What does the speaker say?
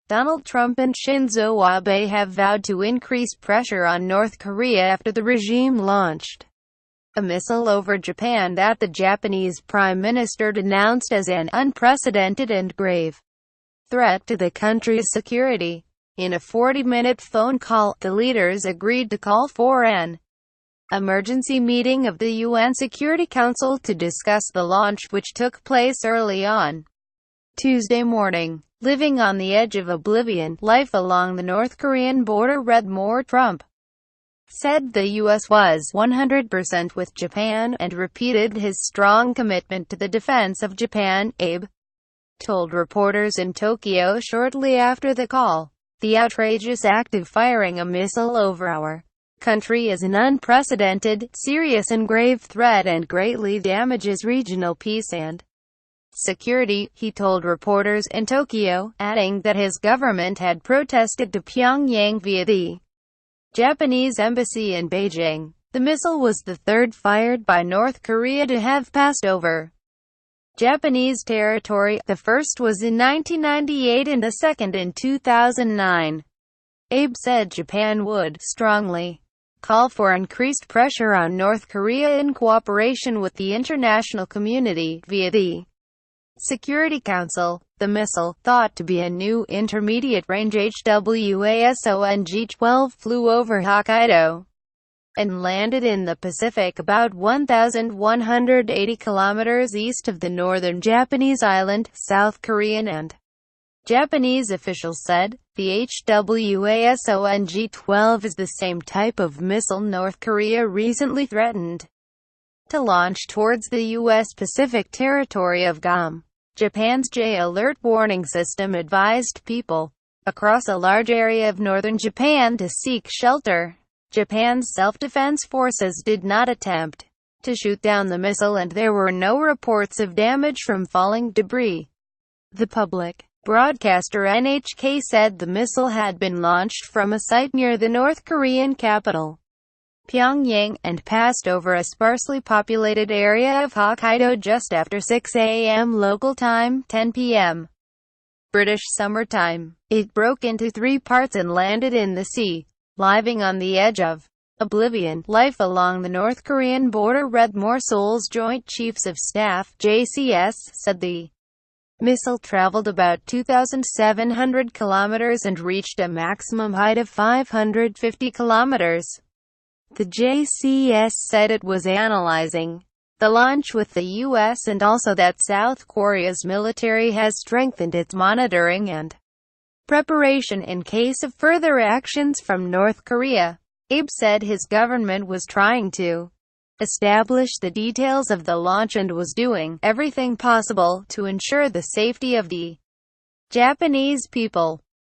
Donald Trump and Shinzo Abe have vowed to increase pressure on North Korea after the regime launched a missile over Japan that the Japanese Prime Minister denounced as an unprecedented and grave threat to the country's security. In a 40-minute phone call, the leaders agreed to call for an emergency meeting of the UN Security Council to discuss the launch, which took place early on Tuesday morning. Living on the edge of oblivion, life along the North Korean border read more. Trump said the U.S. was 100% with Japan, and repeated his strong commitment to the defense of Japan. Abe told reporters in Tokyo shortly after the call, "The outrageous act of firing a missile over our country is an unprecedented, serious and grave threat and greatly damages regional peace and security," he told reporters in Tokyo, adding that his government had protested to Pyongyang via the Japanese embassy in Beijing. The missile was the third fired by North Korea to have passed over Japanese territory. The first was in 1998 and the second in 2009. Abe said Japan would strongly call for increased pressure on North Korea in cooperation with the international community via the Security Council. The missile, thought to be a new intermediate-range Hwasong-12, flew over Hokkaido and landed in the Pacific about 1,180 kilometers east of the northern Japanese island. South Korean and Japanese officials said the Hwasong-12 is the same type of missile North Korea recently threatened to launch towards the U.S. Pacific territory of Guam. Japan's J-alert warning system advised people across a large area of northern Japan to seek shelter. Japan's self-defense forces did not attempt to shoot down the missile, and there were no reports of damage from falling debris. The public broadcaster NHK said the missile had been launched from a site near the North Korean capital, Pyongyang, and passed over a sparsely populated area of Hokkaido just after 6 a.m. local time, 10 p.m. British Summer Time. It broke into three parts and landed in the sea. Living on the edge of oblivion, life along the North Korean border read more. Seoul's Joint Chiefs of Staff (JCS) said the missile traveled about 2,700 kilometers and reached a maximum height of 550 kilometers. The JCS said it was analyzing the launch with the U.S. and also that South Korea's military has strengthened its monitoring and preparation in case of further actions from North Korea. Abe said his government was trying to establish the details of the launch and was doing everything possible to ensure the safety of the Japanese people.